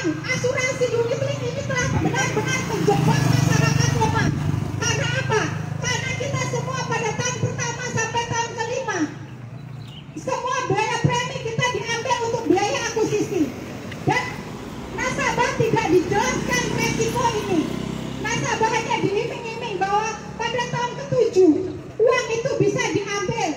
memang asuransi unit link ini telah benar-benar menjebak masyarakat lemah. Karena apa? Karena kita semua pada tahun pertama sampai tahun kelima, semua biaya premi kita diambil untuk biaya akuisisi. Dan nasabah tidak dijelaskan resiko ini. Nasabah hanya diiming-iming bahwa pada tahun ke-7 uang itu bisa diambil.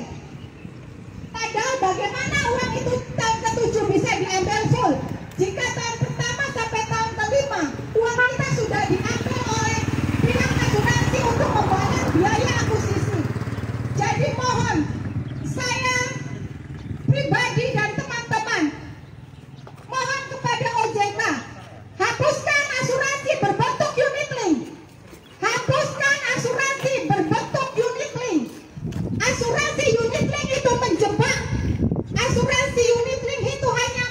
Padahal bagaimana uang itu tahun ke-7 bisa diambil full? Jika tahun pertama sampai tahun kelima uang kita sudah diambil oleh pihak asuransi untuk membayar biaya akuisisi. Jadi mohon saya pribadi dan teman-teman mohon kepada OJK, hapuskan asuransi berbentuk unit link. Hapuskan asuransi berbentuk unit link. Asuransi unit link itu menjebak. Asuransi unit link itu hanya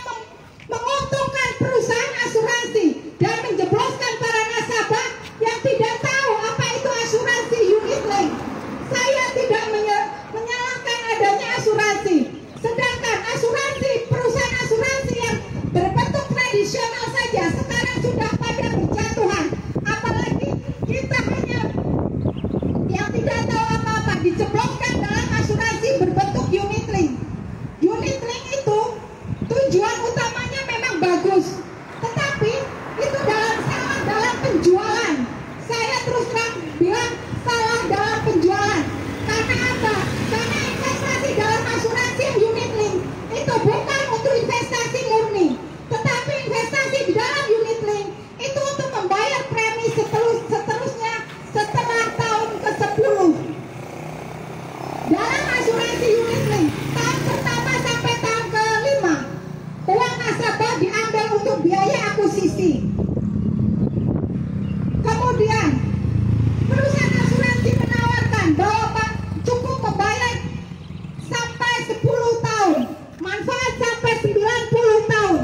menguntungkan perusahaan asuransi dan menjebloskan para nasabah yang tidak tahu apa itu asuransi unit link. Saya tidak menyalahkan adanya asuransi. Sedangkan asuransi, perusahaan asuransi yang berbentuk tradisional saja sekarang sudah pada berjatuhan. Apalagi kita hanya yang tidak tahu apa-apa dicebloskan dalam asuransi berbentuk unit link. Unit link itu tujuan utamanya memang bagus, tetapi itu salah dalam penjualan. Saya terus terang bilang salah dalam penjualan. Karena apa? Karena investasi dalam asuransi unit link itu bukan untuk investasi murni, tetapi investasi di dalam unit link itu untuk membayar premi seterusnya setelah tahun ke-10. Dalam asuransi unit link tahun pertama sampai tahun ke-5 uang nasabah diambil untuk biaya akuisisi. Kemudian perusahaan asuransi menawarkan bahwa cukup membayar sampai 10 tahun, manfaat sampai 90 tahun.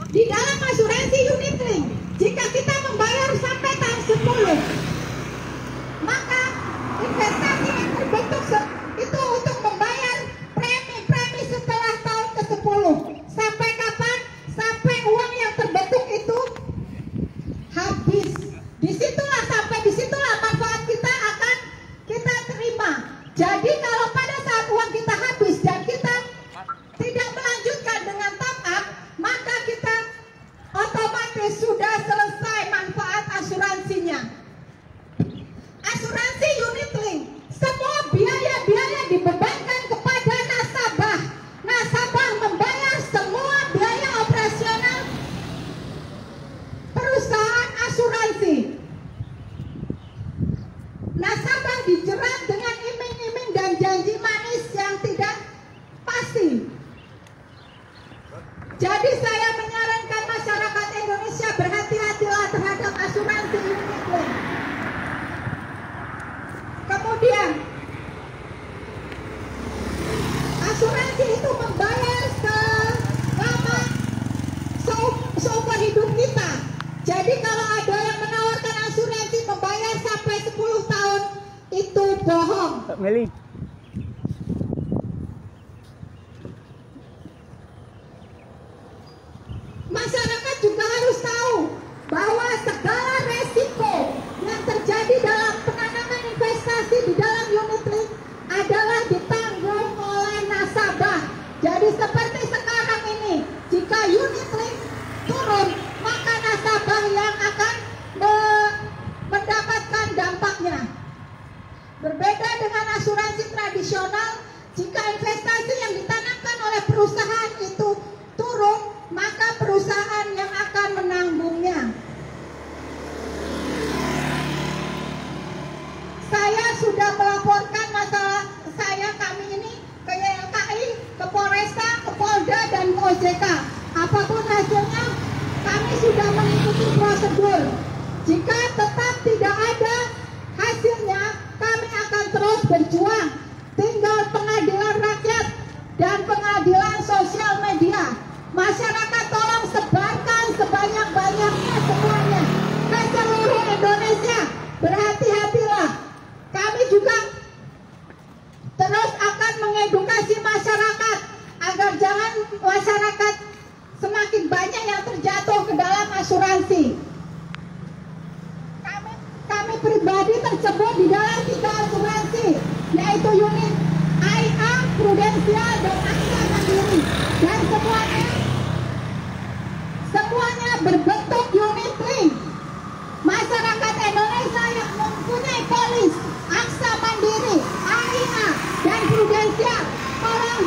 Di dalam asuransi unit link, jika kita membayar sampai tahun 10, maka investasi yang terbentuk itu untuk membayar premi-premi setelah tahun ke-10. Sampai kapan? Sampai uang yang terbentuk itu habis. Sampai disitulah manfaat kita akan kita terima. Jadi kalau pada saat uang kita habis dan kita tidak melanjutkan dengan top up, maka kita otomatis sudah selesai manfaat asuransinya. Asuransi unit link, semua biaya-biaya dibebankan kepada nasabah. Nasabah membayar semua biaya operasional perusahaan asuransi. Nasabah dijerat dengan iming-iming dan janji manis yang tidak pasti. Jadi saya menyarankan masyarakat Indonesia berhati-hatilah terhadap asuransi unit link. Kemudian asuransi itu membayar selama seumur hidup kita. Jadi kalau ada yang menawarkan asuransi membayar sampai 10 tahun, itu bohong. Meli. Masyarakat juga harus tahu bahwa segala resiko yang terjadi dalam penanaman investasi di dalam unit link adalah ditanggung oleh nasabah. Jadi seperti sekarang ini, jika unit link turun, maka nasabah yang akan mendapatkan dampaknya. Berbeda dengan asuransi tradisional, jika investasi yang ditanamkan oleh perusahaan itu turun, maka perusahaan yang akan menanggungnya. Saya sudah melaporkan masalah kami ini ke YLKI, ke Polresta, ke Polda, dan OJK. Apapun hasilnya, kami sudah mengikuti prosedur. Jika tetap tidak ada hasilnya, kami akan terus berjuang. Tinggal pengadilan rakyat dan pengadilan sosial media. Masyarakat tolong sebarkan sebanyak-banyaknya semuanya ke seluruh Indonesia. Berhati-hatilah. Kami juga terus akan mengedukasi masyarakat agar jangan masyarakat semakin banyak yang terjatuh tersebut di dalam 3 asuransi, yaitu unit IA, Prudensial, dan AXA Mandiri, dan semuanya berbentuk unit link. Masyarakat Indonesia yang mempunyai polis AXA Mandiri, AIA, dan Prudensial, tolong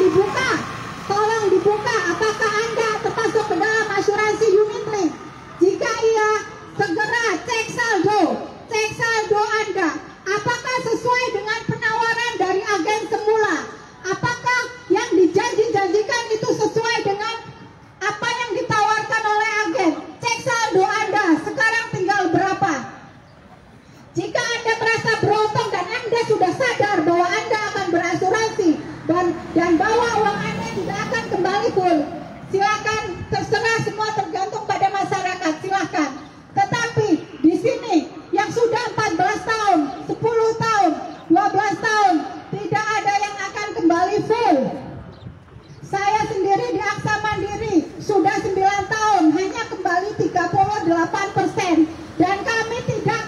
dibuka apakah Anda termasuk ke dalam asuransi unit link. Jika iya, segera cek saldo Anda. Apakah sesuai dengan penawaran dari agen semula? Apakah yang dijanjikan itu sesuai dengan apa yang ditawarkan oleh agen? Cek saldo Anda, sekarang tinggal berapa? Jika Anda merasa beruntung dan Anda sudah sadar bahwa Anda akan berasuransi dan bahwa uang Anda tidak akan kembali full, silakan, terserah, semua tergantung pada masyarakat, silakan. Tetapi di sini yang sudah 14 tahun, 10 tahun, 12 tahun tidak ada yang akan kembali full. Saya sendiri di AXA Mandiri sudah 9 tahun, hanya kembali 38%, dan kami tidak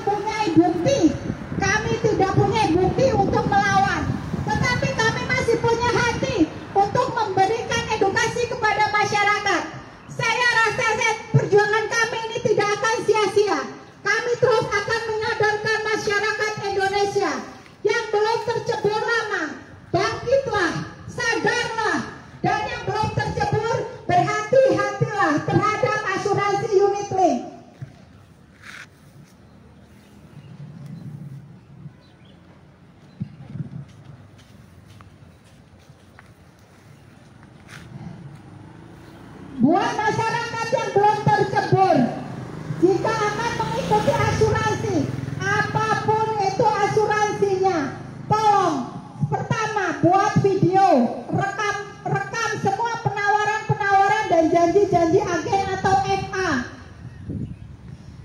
punya bukti untuk melawan. Tetapi kami masih punya hati untuk memberikan edukasi kepada masyarakat. Saya rasa perjuangan kami ini tidak akan sia-sia. Kami terus akan menyadarkan masyarakat Indonesia yang belum tercebur lama, bangkitlah, sadarlah, dan yang belum tercebur, berhati-hatilah terhadap asuransi unit link. Buat masyarakat yang belum tercebur, jika akan mengikuti asuransi, apapun itu asuransinya, tolong pertama buat video, rekam semua penawaran dan janji-janji agen atau FA.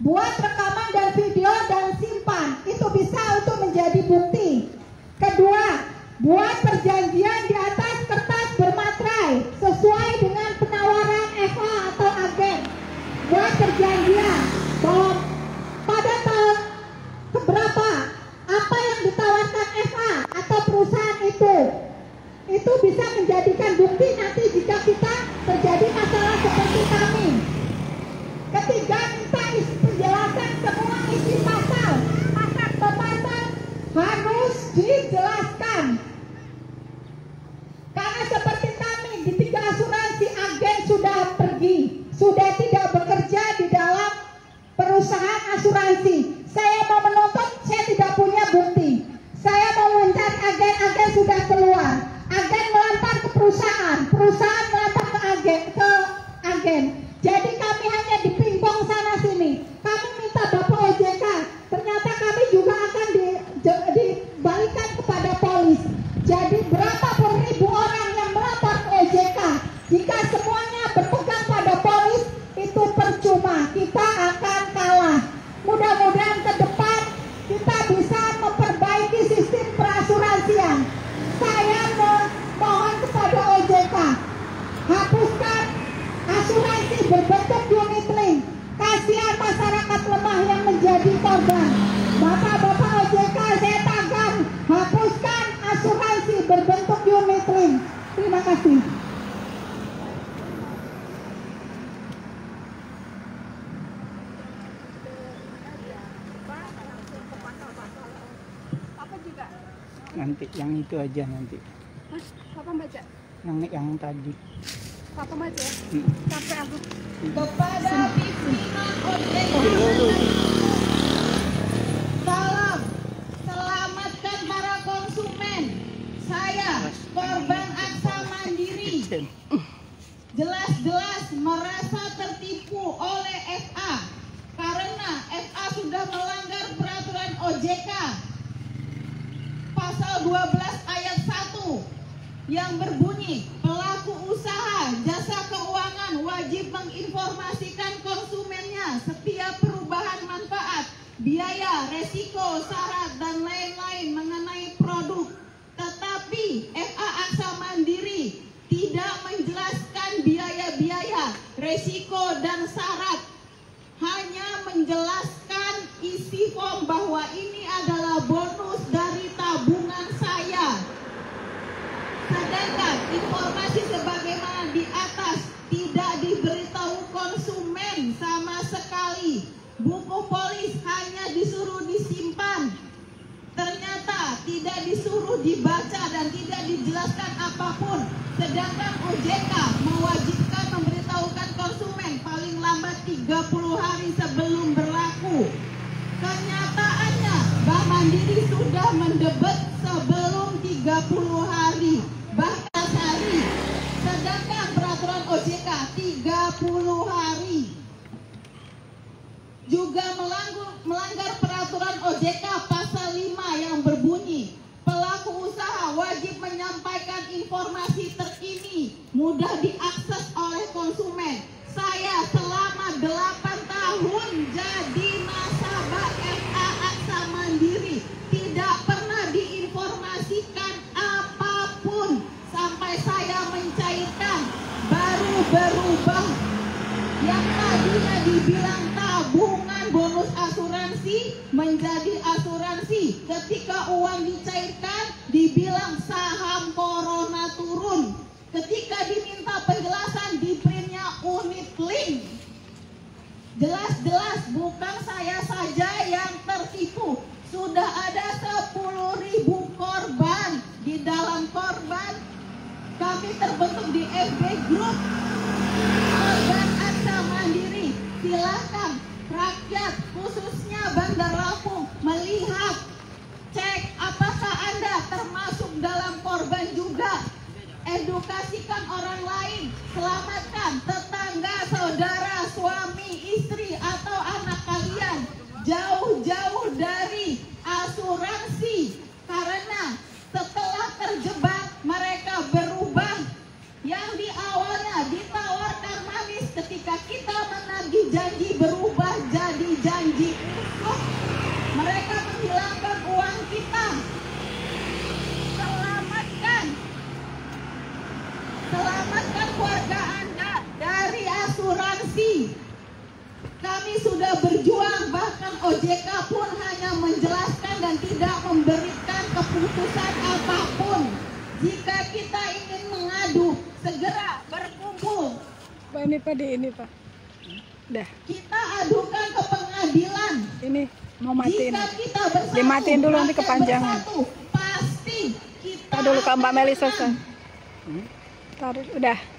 Buat rekaman dan video dan simpan, itu bisa untuk menjadi bukti. Kedua, buat perjanjian di atas kertas bermaterai sesuai dengan penawaran FA atau agen. Buat perjanjian bahwa pada tahun keberapa apa yang ditawarkan FA atau perusahaan itu bisa menjadikan bukti nanti jika kita terjadi masalah seperti kami. Ketiga, minta penjelasan semua isi pasal harus dijelaskan. Karena seperti kami di 3 asuransi, agen sudah pergi, sudah tidak bekerja di dalam perusahaan asuransi. Saya mau menuntut, saya tidak punya bukti. Saya mau mencari agen sudah keluar. Agen melempar ke perusahaan melempar ke agen. Jadi kami hanya di pingpong sana sini. Kami minta Bapak OJK, ternyata kami juga akan dibalikan kepada polis. Jadi berapa pun ribu orang yang melapor ke OJK, jika semuanya berpegang pada polis, itu percuma, kita akan kalah. Mudah-mudahan ke depan kita bisa memperbaiki sistem perasuransian. Saya mohon kepada OJK, hapuskan asuransi berbentuk unit link. Kasihan masyarakat lemah yang menjadi korban. Bapak-bapak OJK, saya tagar, hapuskan asuransi berbentuk unit link. Terima kasih. Nanti yang itu aja nanti. Hah? Papa baca? Yang tadi. Papa baca ya? Sampai aku. Kepada pimpinan OJK, tolong selamatkan para konsumen. Saya korban AXA Mandiri, jelas-jelas merasa tertipu oleh FA karena FA sudah melanggar peraturan OJK pasal 12 ayat 1 yang berbunyi pelaku usaha jasa keuangan wajib menginformasikan konsumennya setiap perubahan manfaat, biaya, resiko, syarat, dan lain-lain mengenai produk. Tetapi FA AXA Mandiri tidak menjelaskan biaya-biaya, resiko, dan syarat. Hanya menjelaskan isi form bahwa ini adalah bonus dari tabungan saya. Sedangkan informasi sebagaimana di atas tidak diberitahu konsumen sama sekali. Buku polis hanya disuruh disimpan. Ternyata tidak disuruh dibaca dan tidak dijelaskan apapun. Sedangkan OJK mewajibkan memberitahukan konsumen paling lambat 30 hari sebelum berlaku. Kenyataannya, Bank Mandiri sudah mendebet sebelum 30 hari, bahkan hari. Sedangkan peraturan OJK 30 hari. Juga melanggar peraturan OJK pasal 5 yang berbunyi pelaku usaha wajib menyampaikan informasi terkini mudah diakses oleh konsumen. Saya selama 8 tahun jadi nasabah FA Aksa Mandiri tidak pernah diinformasikan apapun sampai saya mencairkan baru berubah. Yang tadinya dibilang tabungan bonus asuransi menjadi asuransi. Ketika uang dicairkan dibilang saham corona turun. Ketika diminta penjelasan di printnya unit link. Jelas-jelas bukan saya saja yang tertipu. Sudah ada 10.000 korban. Di dalam korban kami terbentuk di FB Group Korban Aksa Mandiri. Silakan rakyat khususnya Bandar Lampung melihat, cek apakah Anda termasuk dalam korban juga. Edukasikan orang lain, selamatkan tetangga, saudara, suami, istri atau anak kalian jauh-jauh dari asuransi. Karena setelah terjebak mereka berubah. Yang di awalnya ditawarkan manis, ketika kita menagih janji berubah jadi janji usuk. Mereka menghilangkan uang kita. Selamatkan keluarga Anda dari asuransi. Kami sudah berjuang, bahkan OJK pun hanya menjelaskan dan tidak memberikan keputusan apapun. Jika kita ingin mengadu, segera berkumpul. Pak, ini Pak, ini Pak. Dah. Kita adukan ke pengadilan. Ini mau matiin. Jika kita bersatu, dimatiin dulu nanti kepanjangan. Bersatu, pasti kita Kita dulu ke Mbak Meli akan selesai. menang. Taruh, udah.